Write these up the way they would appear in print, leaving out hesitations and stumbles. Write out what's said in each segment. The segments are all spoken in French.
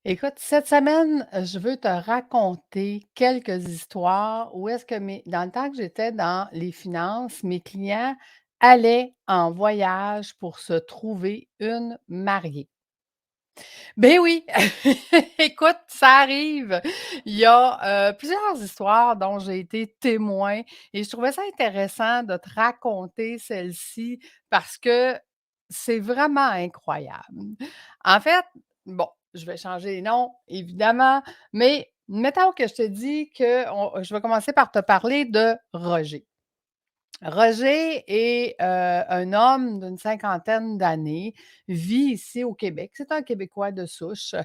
Écoute, cette semaine, je veux te raconter quelques histoires où est-ce que dans le temps que j'étais dans les finances, mes clients allaient en voyage pour se trouver une mariée. Ben oui! Écoute, ça arrive. Il y a, plusieurs histoires dont j'ai été témoin et je trouvais ça intéressant de te raconter celle-ci parce que c'est vraiment incroyable. En fait, bon, je vais changer les noms, évidemment, mais mettons que je te dis que je vais commencer par te parler de Roger. Roger est, un homme d'une cinquantaine d'années, vit ici au Québec. C'est un Québécois de souche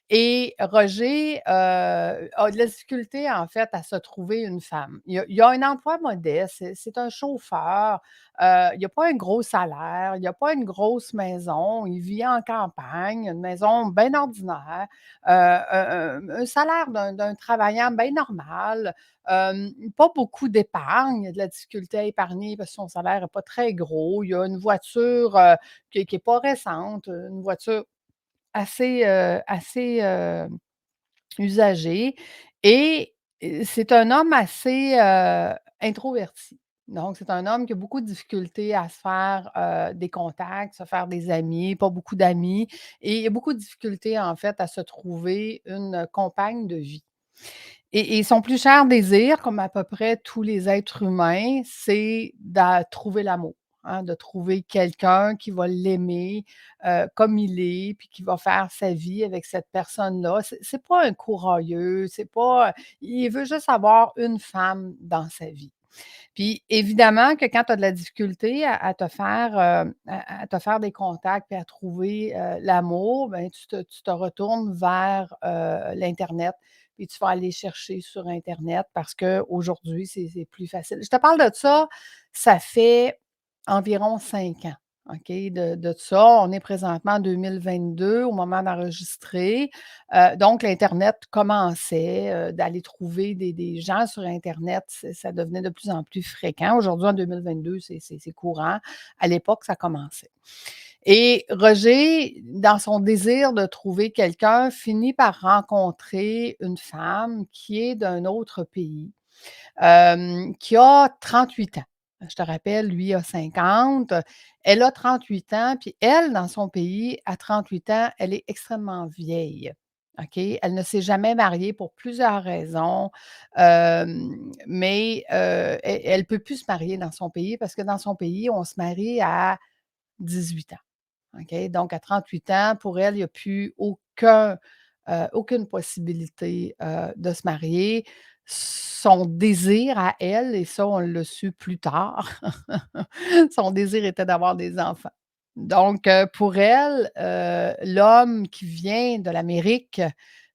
et Roger, a de la difficulté, en fait, à se trouver une femme. Il a un emploi modeste, c'est un chauffeur, il a pas un gros salaire, il a pas une grosse maison, il vit en campagne, une maison bien ordinaire, un salaire d'un travaillant bien normal. Pas beaucoup d'épargne, il a de la difficulté à épargner parce que son salaire est pas très gros. Il a une voiture, qui est pas récente, une voiture assez usagée et c'est un homme assez, introverti. Donc c'est un homme qui a beaucoup de difficultés à se faire, des contacts, se faire des amis, pas beaucoup d'amis et il a beaucoup de difficultés, en fait, à se trouver une compagne de vie. Et son plus cher désir, comme à peu près tous les êtres humains, c'est trouver l'amour, hein, de trouver quelqu'un qui va l'aimer, comme il est, puis qui va faire sa vie avec cette personne-là. C'est pas un courroyeux, c'est pas, il veut juste avoir une femme dans sa vie. Puis évidemment que quand tu as de la difficulté à te faire des contacts puis à trouver, l'amour, ben tu te retournes vers, l'internet, puis tu vas aller chercher sur internet parce qu'aujourd'hui, c'est plus facile. Je te parle de ça fait environ 5 ans, OK, de ça. On est présentement en 2022 au moment d'enregistrer, donc l'internet commençait, d'aller trouver des gens sur internet, ça devenait de plus en plus fréquent. Aujourd'hui, en 2022, c'est courant. À l'époque, ça commençait et Roger, dans son désir de trouver quelqu'un, finit par rencontrer une femme qui est d'un autre pays, qui a 38 ans. Je te rappelle, lui a 50, elle a 38 ans, puis elle, dans son pays, à 38 ans, elle est extrêmement vieille. OK? Elle ne s'est jamais mariée pour plusieurs raisons, mais elle peut plus se marier dans son pays parce que dans son pays, on se marie à 18 ans. OK? Donc à 38 ans, pour elle, il y a plus aucune possibilité, de se marier. Son désir à elle, et ça, on l'a su plus tard, son désir était d'avoir des enfants. Donc, pour elle, l'homme qui vient de l'Amérique,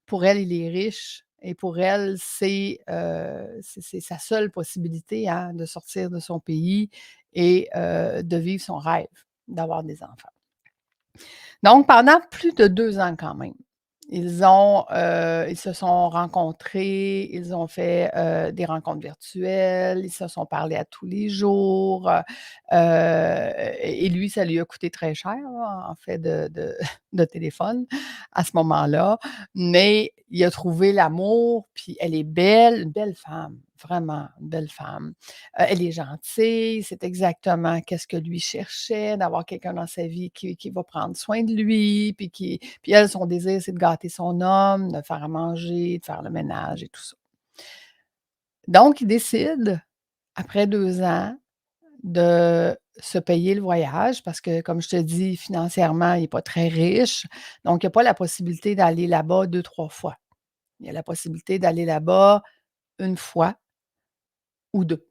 pour elle, il est riche et pour elle, c'est sa seule possibilité, hein, de sortir de son pays et de vivre son rêve, d'avoir des enfants. Donc pendant plus de 2 ans quand même, ils se sont rencontrés, ils ont fait, des rencontres virtuelles, ils se sont parlé à tous les jours, et lui, ça lui a coûté très cher là, en fait de téléphone à ce moment-là, mais il a trouvé l'amour, puis elle est belle, une belle femme, vraiment une belle femme. Elle est gentille, c'est exactement qu'est-ce que lui cherchait, d'avoir quelqu'un dans sa vie qui va prendre soin de lui, puis elle, son désir, c'est de gâter son homme, de faire à manger, de faire le ménage et tout ça. Donc il décide, après 2 ans, de se payer le voyage parce que, comme je te dis, financièrement, il est pas très riche, donc il a pas la possibilité d'aller là-bas 2, 3 fois. Il a la possibilité d'aller là-bas une fois ou 2.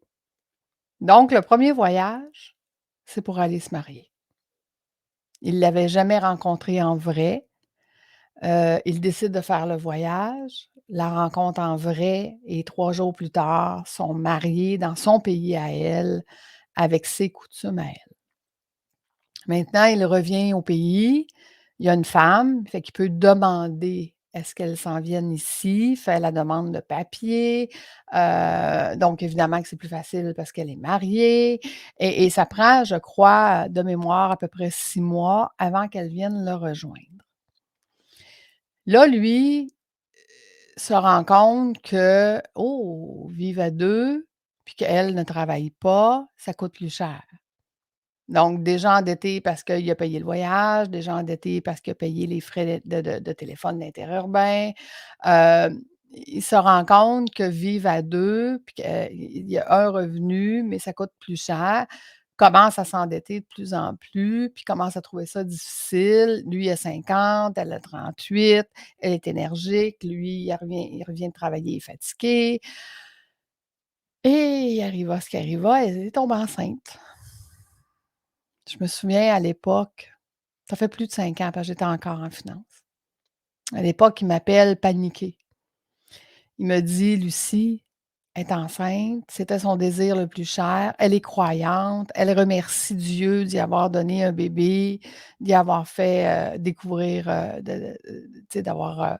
Donc le premier voyage, c'est pour aller se marier. Il l'avait jamais rencontrée en vrai. Il décide de faire le voyage, la rencontre en vrai et 3 jours plus tard, sont mariés dans son pays à elle, avec ses coutumes à elle. Maintenant, il revient au pays, il y a une femme, fait qu'il peut demander à ce qu'elle s'en vienne ici, fait la demande de papiers, donc évidemment que c'est plus facile parce qu'elle est mariée et ça prend, je crois, de mémoire, à peu près 6 mois avant qu'elle vienne le rejoindre. Là, lui, se rend compte que, oh, vivre à 2, puis qu'elle ne travaille pas, ça coûte plus cher. Donc déjà endetté parce qu'il a payé le voyage, déjà endetté parce qu'il a payé les frais de téléphone d'interurbain. Il se rend compte que vivre à 2, puis qu'il y a un revenu, mais ça coûte plus cher. Commence à s'endetter de plus en plus, puis commence à trouver ça difficile. Lui, il a 50, elle a 38, elle est énergique, lui, il revient de travailler, il est fatigué. Et il arriva ce qui arriva, elle est tombée enceinte. Je me souviens à l'époque, ça fait plus de 5 ans parce que j'étais encore en finance. À l'époque, il m'appelle paniqué. Il me dit: «Lucie est enceinte, c'était son désir le plus cher, elle est croyante, elle remercie Dieu d'y avoir donné un bébé, d'y avoir fait, découvrir, tu sais, d'avoir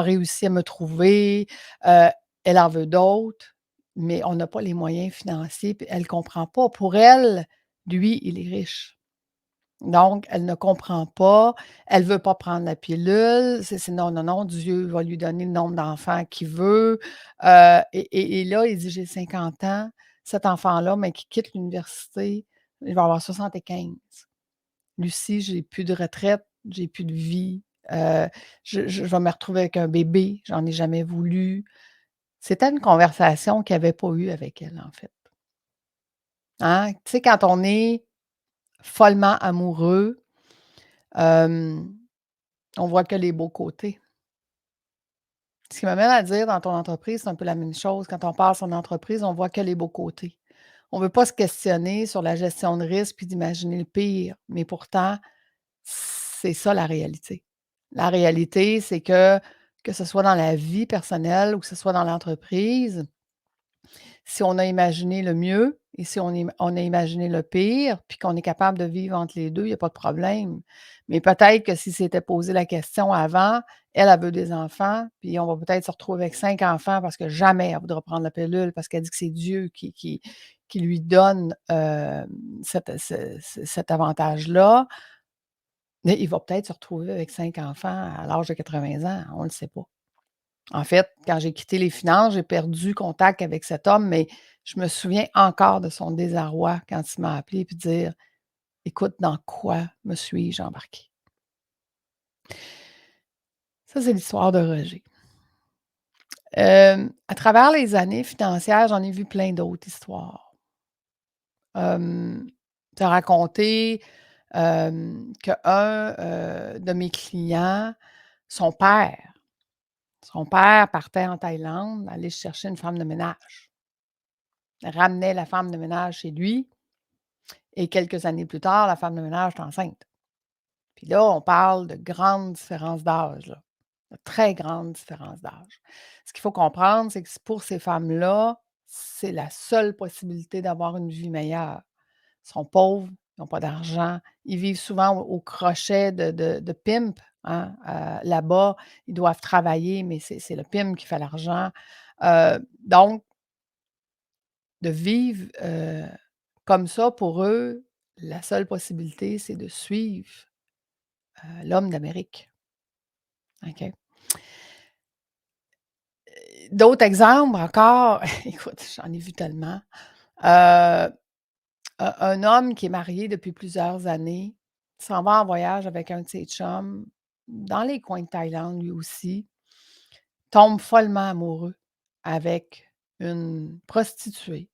réussi à me trouver, heu, elle en veut d'autres, mais on n'a pas les moyens financiers, puis elle comprend pas. Pour elle, lui, il est riche». Donc, elle ne comprend pas, elle veut pas prendre la pilule, c'est non, non, non, Dieu va lui donner le nombre d'enfants qu'il veut, et là, il dit: «J'ai 50 ans, cet enfant-là, mais qui quitte l'université, il va avoir 75. Lucie, j'ai plus de retraite, j'ai plus de vie, je vais me retrouver avec un bébé, j'en ai jamais voulu». C'était une conversation qu'il avait pas eue avec elle, en fait, hein. Tu sais, quand on est follement amoureux, hem on voit que les beaux côtés. Ce qui m'amène à dire dans ton entreprise, c'est un peu la même chose. Quand on part son entreprise, on voit que les beaux côtés. On ne veut pas se questionner sur la gestion de risque puis d'imaginer le pire, mais pourtant, c'est ça la réalité. La réalité, c'est que ce soit dans la vie personnelle ou que ce soit dans l'entreprise, si on a imaginé le mieux et si on a imaginé le pire, puis qu'on est capable de vivre entre les 2, il y a pas de problème. Mais peut-être que si s'était posé la question avant, elle, elle veut des enfants, puis on va peut-être se retrouver avec 5 enfants parce que jamais elle voudra prendre la pilule parce qu'elle dit que c'est Dieu qui lui donne, cet avantage-là. Mais il va peut-être se retrouver avec 5 enfants à l'âge de 80 ans, on ne le sait pas. En fait, quand j'ai quitté les finances, j'ai perdu contact avec cet homme, mais je me souviens encore de son désarroi quand il m'a appelé puis dire: «Écoute, dans quoi me suis-je embarqué?» Ça, c'est l'histoire de Roger. À travers les années financières, j'en ai vu plein d'autres histoires. Hem, te raconter, qu'un, de mes clients, son père son père partait en Thaïlande, aller chercher une femme de ménage. Ramenait la femme de ménage chez lui et quelques années plus tard, la femme de ménage est enceinte. Puis là, on parle de grandes différences d'âge, là, de très grandes différences d'âge. Ce qu'il faut comprendre, c'est que pour ces femmes-là, c'est la seule possibilité d'avoir une vie meilleure. Ils sont pauvres, ils n'ont pas d'argent, ils vivent souvent au crochet de pimp, hein, là-bas, ils doivent travailler, mais c'est le pimp qui fait l'argent. Donc de vivre, comme ça, pour eux, la seule possibilité, c'est de suivre, l'homme d'Amérique, OK? D'autres exemples encore, écoute, j'en ai vu tellement. Un homme qui est marié depuis plusieurs années, s'en va en voyage avec un de ses chums, dans les coins de Thaïlande lui aussi, tombe follement amoureux avec une prostituée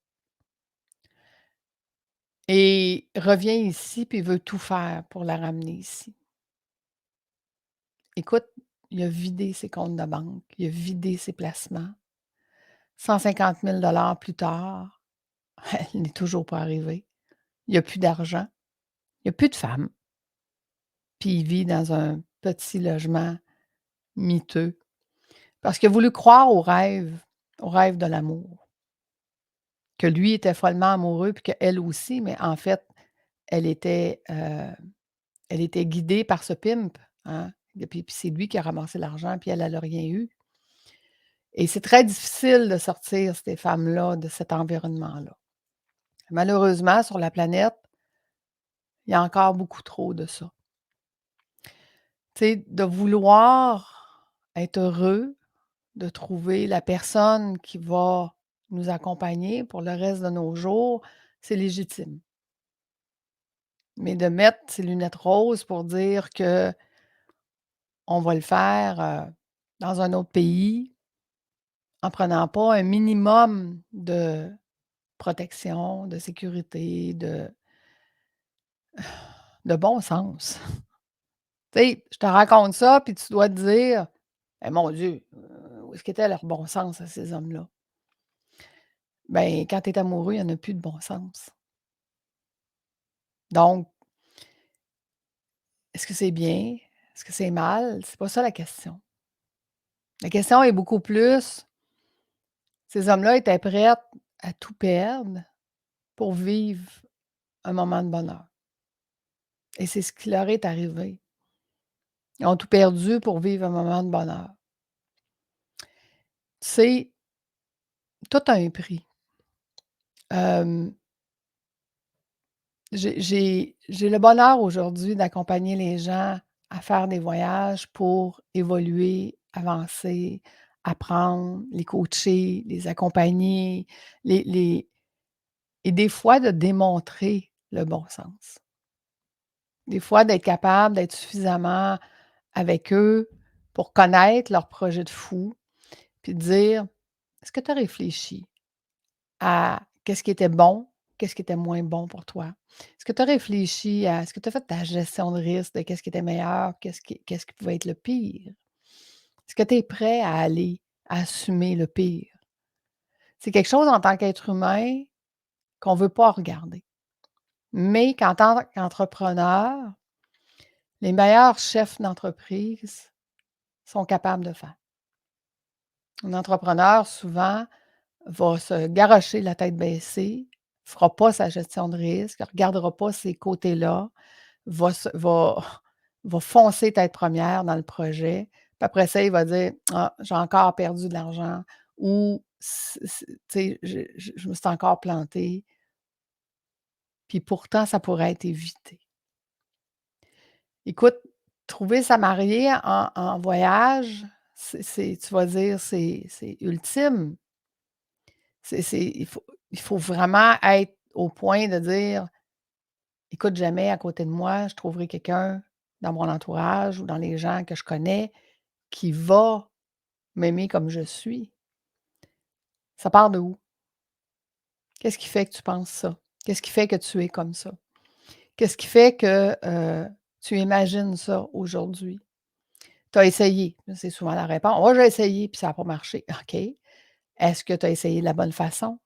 et revient ici puis veut tout faire pour la ramener ici. Écoute, il a vidé ses comptes de banque, il a vidé ses placements. 150 000 plus tard, elle n'est toujours pas arrivée. Il y a plus d'argent, il y a plus de femme, puis il vit dans un petit logement miteux parce qu'il a voulu croire au rêve de l'amour, que lui était follement amoureux puis qu'elle aussi, mais en fait, elle était, elle était guidée par ce pimp, hein, et puis c'est lui qui a ramassé l'argent puis elle a rien eu. Et c'est très difficile de sortir ces femmes-là de cet environnement-là. Malheureusement, sur la planète, il y a encore beaucoup trop de ça. Tu sais, de vouloir être heureux de trouver la personne qui va nous accompagner pour le reste de nos jours, c'est légitime. Mais de mettre ses lunettes roses pour dire qu'on va le faire, dans un autre pays, en prenant pas un minimum de protection, de sécurité, de bon sens. Tu sais, je te raconte ça, puis tu dois te dire: «Eh mon Dieu, où est-ce qu'était leur bon sens à ces hommes-là?» Ben, quand tu es amoureux, il y en a plus de bon sens. Donc, est-ce que c'est bien? Est-ce que c'est mal? C'est pas ça la question. La question est beaucoup plus, ces hommes-là étaient prêts à tout perdre pour vivre un moment de bonheur et c'est ce qui leur est arrivé. Ils ont tout perdu pour vivre un moment de bonheur. Tu sais, tout a un prix. Hem, j'ai le bonheur aujourd'hui d'accompagner les gens à faire des voyages pour évoluer, avancer, apprendre, les coacher, les accompagner, les et des fois de démontrer le bon sens. Des fois d'être capable d'être suffisamment avec eux pour connaître leur projet de fou, puis de dire: «Est-ce que tu as réfléchi à qu'est-ce qui était bon, qu'est-ce qui était moins bon pour toi? Est-ce que tu as réfléchi à est-ce que tu as fait ta gestion de risque de qu'est-ce qui était meilleur, qu'est-ce qui pouvait être le pire? Est-ce que tu es prêt à aller assumer le pire?» C'est quelque chose en tant qu'être humain qu'on ne veut pas regarder, mais qu'en tant qu'entrepreneur, les meilleurs chefs d'entreprise sont capables de faire. Un entrepreneur, souvent, va se garrocher la tête baissée, fera pas sa gestion de risque, regardera pas ces côtés-là, va va foncer tête première dans le projet. Puis après ça, il va dire: «Ah, j'ai encore perdu de l'argent» ou tu sais, je me suis encore planté, puis pourtant ça pourrait être évité. Écoute, trouver sa mariée en voyage, c'est tu vas dire c'est ultime. Il faut vraiment être au point de dire: «Écoute, jamais à côté de moi, je trouverai quelqu'un dans mon entourage ou dans les gens que je connais qui va m'aimer comme je suis». Ça part de où? Qu'est-ce qui fait que tu penses ça? Qu'est-ce qui fait que tu es comme ça? Qu'est-ce qui fait que, tu imagines ça aujourd'hui? Tu as essayé, c'est souvent la réponse: «Ouais, j'ai essayé puis ça a pas marché». OK. Est-ce que tu as essayé de la bonne façon?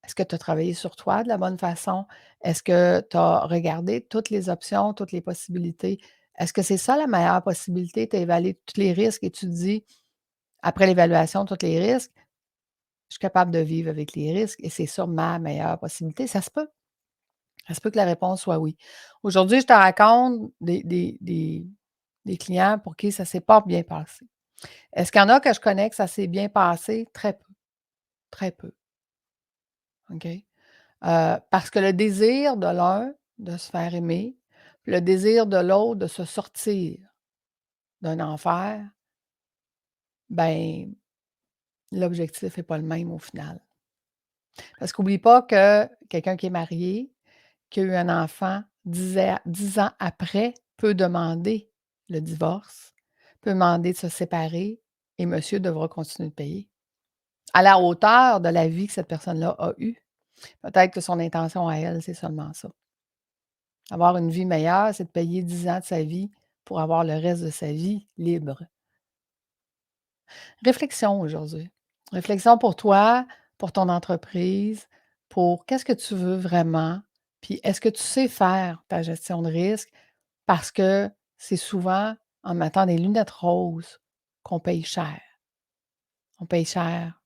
Est-ce que tu as travaillé sur toi de la bonne façon? Est-ce que tu as regardé toutes les options, toutes les possibilités? Est-ce que c'est ça la meilleure possibilité? Tu as évalué tous les risques et tu te dis, après l'évaluation de tous les risques: «Je suis capable de vivre avec les risques et c'est ça ma meilleure possibilité». Ça se peut. Ça se peut que la réponse soit oui. Aujourd'hui, je te raconte des clients pour qui ça s'est pas bien passé. Est-ce qu'il y en a que je connais que ça s'est bien passé? Très peu, très peu, OK? Parce que le désir de l'un de se faire aimer, puis le désir de l'autre de se sortir d'un enfer, ben, l'objectif est pas le même au final. Parce qu'oublie pas que quelqu'un qui est marié, qui a eu un enfant 10 ans après, peut demander le divorce, peut demander de se séparer et monsieur devra continuer de payer. À la hauteur de la vie que cette personne-là a eue. Peut-être que son intention à elle, c'est seulement ça. Avoir une vie meilleure, c'est de payer 10 ans de sa vie pour avoir le reste de sa vie libre. Réflexion aujourd'hui. Réflexion pour toi, pour ton entreprise, pour qu'est-ce que tu veux vraiment, puis est-ce que tu sais faire ta gestion de risque? Parce que c'est souvent en mettant des lunettes roses qu'on paye cher. On paye cher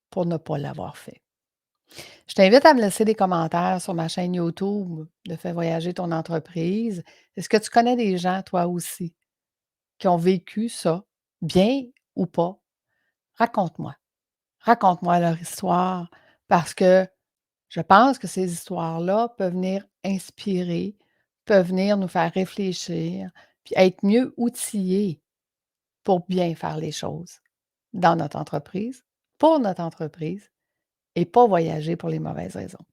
pour ne pas l'avoir fait. Je t'invite à me laisser des commentaires sur ma chaîne YouTube de Fais voyager ton entreprise. Est-ce que tu connais des gens, toi aussi, qui ont vécu ça, bien ou pas? Raconte-moi. Raconte-moi leur histoire parce que je pense que ces histoires-là peuvent venir inspirer, peuvent venir nous faire réfléchir, puis être mieux outillés pour bien faire les choses dans notre entreprise, pour notre entreprise et pas voyager pour les mauvaises raisons.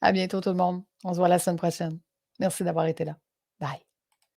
À bientôt tout le monde. On se voit la semaine prochaine. Merci d'avoir été là. Bye.